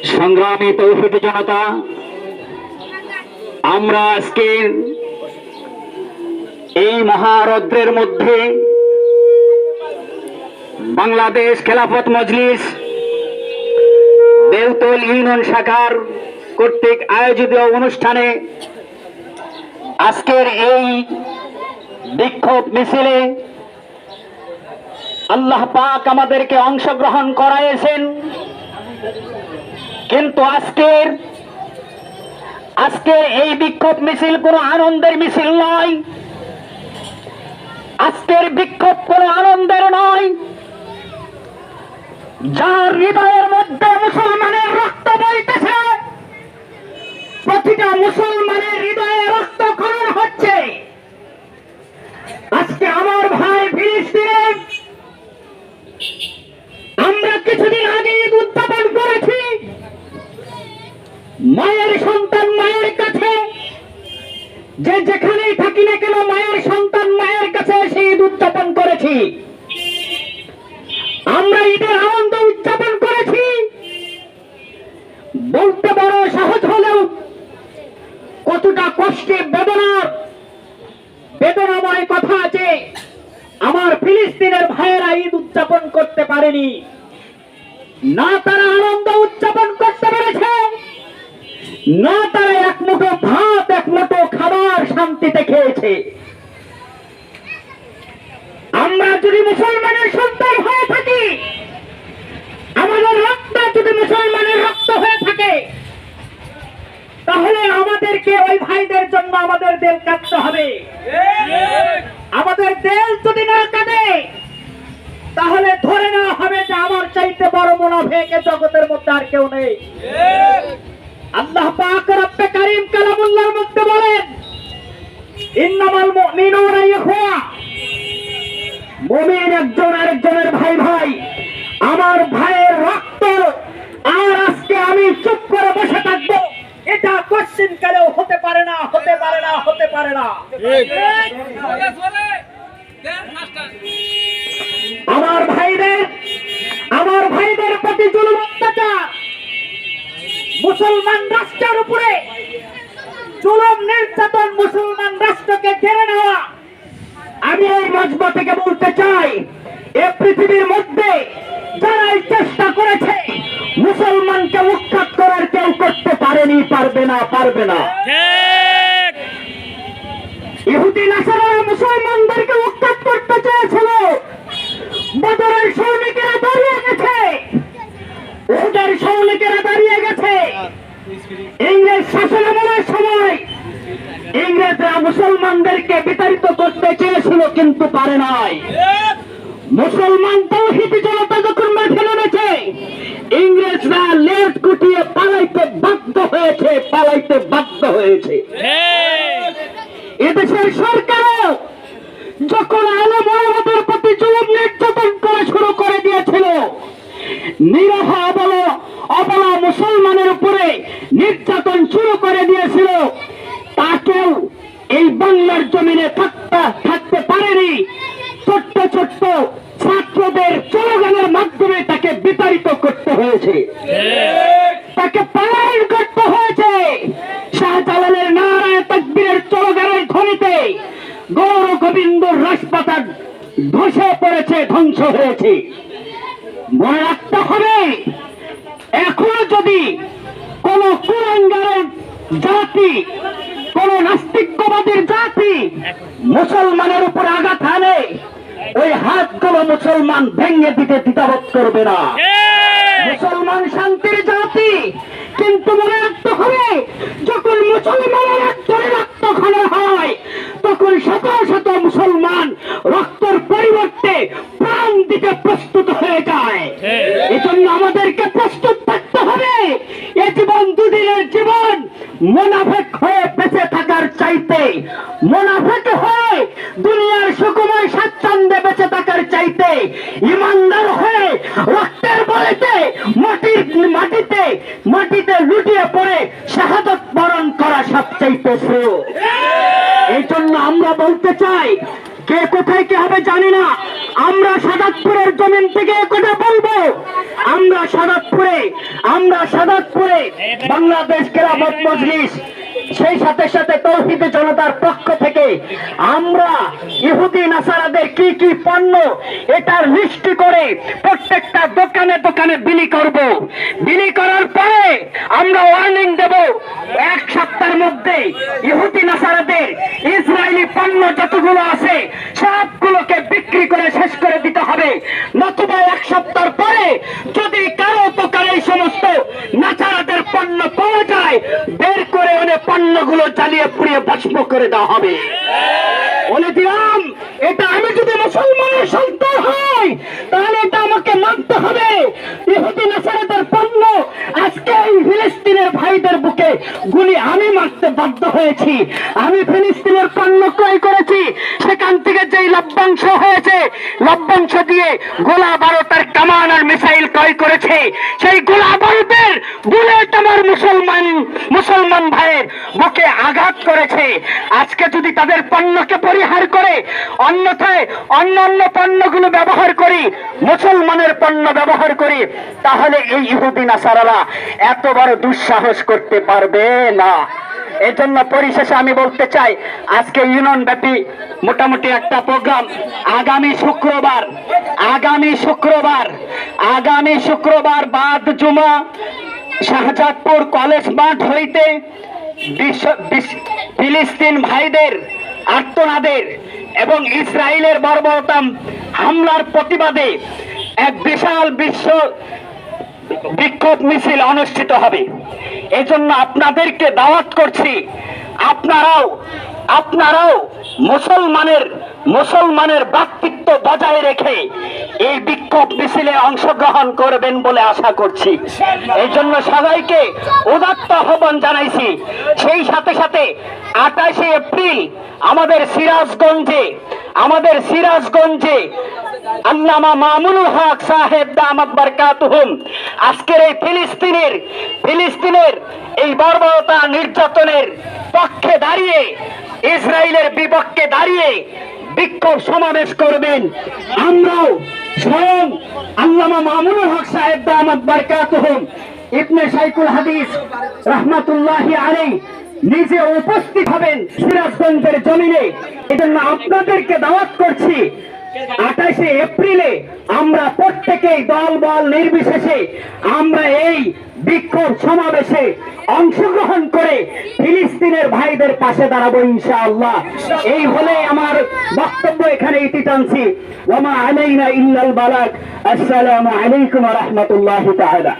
সংগ্রামী তৌহিদি জনতা, আমরা আজকে এই মহারৌদ্রের মধ্যে বাংলাদেশ খেলাফত মজলিস বেলতল ইউনিয়ন শাখার কর্তৃক আয়োজিত অনুষ্ঠানে আজকের এই বিক্ষোভ মিছিলে আল্লাহ পাক আমাদেরকে অংশগ্রহণ করাইছেন। কিন্তু আজকের এই বিক্ষোভ মিছিল কোনো আনন্দের মিছিল নয়। আজকের বিক্ষোভ কোনো আনন্দের নয়। যার হৃদয়ের মধ্যে মুসলমানের রক্ত বইতেছে, প্রতিটা মুসলমানের হৃদয়ে রক্তক্ষরণ হচ্ছে। আজকে আমার ভাই ফিলিস্তিনে আমরা কিছুদিন আগে ঈদ উদযাপন করেছি। মায়ের সন্তান মায়ের কাছে, যে যেখানেই থাকি না কেন মায়ের সন্তান মায়ের কাছে এসে ঈদ উদযাপন করেছি। আমরা ঈদের আনন্দ উদযাপন করেছি। বলতে বড় সহজ হলেও কতটা কষ্টে বেদনাময় কথা আছে। আমার ফিলিস্তিনের ভাইয়েরা ঈদ উদযাপন করতে পারেনি, না তারা আনন্দ উদযাপন করতে পেরেছে, না তারা এক মুঠো ভাত এক মুঠো খাবার শান্তিতে খেয়েছে। আমরা যদি মুসলমানের সন্তান হয়ে থাকি, আমাদের রক্ত যদি মুসলমানের রক্ত হয়ে থাকে, তাহলে আমাদেরকে ওই ভাইদের জন্য আমাদের দেল কাটতে হবে। আমাদের দেল যদি না কাটে, তাহলে ধরে নেওয়া হবে যে আমার চাইতে বড় মুনাফিক এ জগতের মধ্যে আর কেউ নেই। আল্লাহ পাক রব্বে কারীম কালামুল্লাহর মধ্যে বলেন, ইন্নামাল মুমিনুনা ইখওয়া, মুমিন একজন আরেকজনের ভাই ভাই। আমার ভাইয়ের রক্ত আর আজকে আমি চুপ করে বসে থাকবো, এটা কোশ্চেন কালেও হতে পারে না, হতে পারে না, হতে পারে না। আমার ভাইদের প্রতি জুলুম অত্যাচার, মুসলমান রাষ্ট্রের উপরে জুলুম নির্যাতন, মুসলমান রাষ্ট্রকে কেড়ে নেওয়া। আমি এই মজমা থেকে বলতে চাই, এ পৃথিবীর মধ্যে যারা এই চেষ্টা করেছে মুসলমানকে উৎখাত করার কেউ করতে পারেনি, পারবে না, পারবে না। ইহুদি নাসারারা মুসলমানদেরকে উৎখাত করতে চেয়েছিল। বদরের সৈনিকেরা দাঁড়িয়ে গেছে, ওদের সৈনিকেরা দাঁড়িয়ে গেছে। ইংরেজ শাসনামলের সময় ইংরেজরা মুসলমানদেরকে বিতাড়িত করতে চেয়েছিল, কিন্তু পারে নাই। মুসলমান তৌহিদি জনতা যখন মাঠে নেমেছে, ইংরেজরা লেজ গুটিয়ে পালাইতে বাধ্য হয়েছে। এদেশের সরকারও যখন আলেম ওলামাদের প্রতি জুলুম নির্যাতন করা শুরু করে দিয়েছিল, নিরহ অবলা মুসলমানের উপরে নির্যাতন শুরু করে দিয়েছিল, তাকেও এই বাংলার জমিনে থাকতে পারেনি। ছোট্ট ছোট্ট ছাত্রদের স্লোগানের মাধ্যমে তাকে বিতাড়িত করতে হয়েছে, তাকে পলায়ন করতে হয়েছে। শাহজালালের নারায়ে তাকবীরের স্লোগানের ধ্বনিতে গৌর গোবিন্দ রাজপথ ধসে পড়েছে, ধ্বংস হয়েছে। মনে রাখতে হবে, এখনো যদি কোন কুলাঙ্গারের জাতি, কোন নাস্তিকবাদীর জাতি মুসলমানের উপর আঘাত হানে, ওই হাতগুলো মুসলমান ভেঙে দিতে দ্বিধাবোধ করবে না। মুসলমান শান্তির জাতি। কিন্তু মনে রাখতে হবে, যখন মুসলমানের একজনে রক্তক্ষরণ হয়, তখন শত শত মুসলমান রক্তের পরিবর্তে প্রাণ দিতে প্রস্তুত হয়ে যায়। এজন্য আমাদেরকে প্রস্তুত থাকতে হবে। এ জীবন দুদিনের জীবন। মুনাফিক হয়ে বেঁচে থাকার চাইতে, মুনাফিক হয়ে দুনিয়ার সুখময় স্বাচ্ছন্দ্যে বেঁচে থাকার চাইতে, ইমানদার হয়ে রক্তের বলেতে মাটিতে লুটিয়ে পড়ে শাহাদাত বরণ করা সবচাইতে শ্রেয়। এই জন্য আমরা বলতে চাই, কে কোথায় কি হবে জানি না, আমরা সাদাতপুরের জমিন থেকে কথা বলবো। আমরা সাদাতপুরে বাংলাদেশ খেলাফত মজলিস, সেই সাথে সাথে তৌহিদ জনতার পক্ষ থেকে আমরা ইহুদি নাসারাদের কি কি পণ্য এটার লিস্ট করে প্রত্যেকটা দোকানে দোকানে বিলি করব। বিলি করার পরে আমরা ওয়ার্নিং দেব, এক সপ্তাহের মধ্যে ইহুদি নাসারাদের ইসরায়েলি পণ্য যতগুলো আছে সবগুলোকে বিক্রি করে শেষ করে দিতে হবে। নতুবা এক সপ্তাহ পরে যদি কারো দোকানে এই সমস্ত নাসারাদের পণ্য পাওয়া যায়, বের করে অনেক পণ্যগুলো জ্বালিয়ে পুড়িয়ে ভস্ম করে দেওয়া হবে। বলে দিলাম, এটা আমি যদি মুসলমানের সন্তান হই তাহলে এটা আমাকে মানতে হবে। ইহুদি নাসারাদের পণ্য আজকে এই ফিলিস্তিনের ভাইদের বুকে গুলি আমি মারতে বাধ্য হয়েছি। আমি ফিলিস্তিনের পণ্য ক্রয় করেছি, সেখান থেকে যেই লভ্যাংশ হয়েছে, লভ্যাংশ দিয়ে গোলা বারোটার কামান আর মিসাইল ক্রয় করেছে। সেই গোলা বারুদের বুলেট আমার মুসলমান ভাইয়ের বুকে আঘাত করেছে। আজকে যদি তাদের পণ্যকে পরিহার করে অন্যথায় অন্যান্য পণ্যগুলো ব্যবহার করি, মুসলমানের পণ্য ব্যবহার করি, তাহলে এই ইহুদি নাসারারা এত বড় দুঃসাহস করতে পারবে না। এজন্য পরিশেষে আমি বলতে চাই, আজকে ইউনিয়ন ব্যাপী মোটামুটি একটা প্রোগ্রাম আগামী শুক্রবার বাদ জুমা শাহজাদপুর কলেজ মাঠ হইতে ফিলিস্তিন ভাইদের আর্তনাদের এবং ইসরায়েলের বর্বরতা হামলার প্রতিবাদে এক বিশাল বিক্ষোভ মিছিল অনুষ্ঠিত হবে। এজন্য আপনাদেরকে দাওয়াত করছি, আপনারাও মুসলমানের ব্যক্তিত্ব বজায় রেখে এই বিক্ষোভ মিছিলে অংশগ্রহণ করবেন বলে আশা করছি। এই জন্য সবাইকে উদাত্ত আহ্বান জানাইছি। সেই সাথে সাথে 28 এপ্রিল আমাদের সিরাজগঞ্জে আল্লামা মামুনুল হক সাহেব দামাত বারকাতুহুম আজকের এই ফিলিস্তিনের এই বর্বরতা নির্যাতনের পক্ষে দাঁড়িয়ে, ইসরায়েলের বিপক্ষে দাঁড়িয়ে বিক্ষোভ সমাবেশ করবেন। আমরাও স্বয়ং আল্লামা মামুনুল হক সাহেব দামাত বারকাতুহুম ইবনে শাইখুল হাদিস রাহমাতুল্লাহি আলাইহি নিজে উপস্থিত হবেন সিরাজগঞ্জের জমিনে। এজন্য আপনাদেরকে দাওয়াত করছি, 28 এপ্রিলে আমরা প্রত্যেকেই দল বল নির্বিশেষে আমরা এই বিক্ষোভ সমাবেশে অংশগ্রহণ করে ফিলিস্তিনের ভাইদের পাশে দাঁড়াবো ইনশাআল্লাহ। এই হলে আমার বক্তব্য এখানে ইতি টানছি। ওয়া মা আলাইনা ইল্লাল বালাগ। আসসালামু আলাইকুম ওয়া রাহমাতুল্লাহি তাআলা।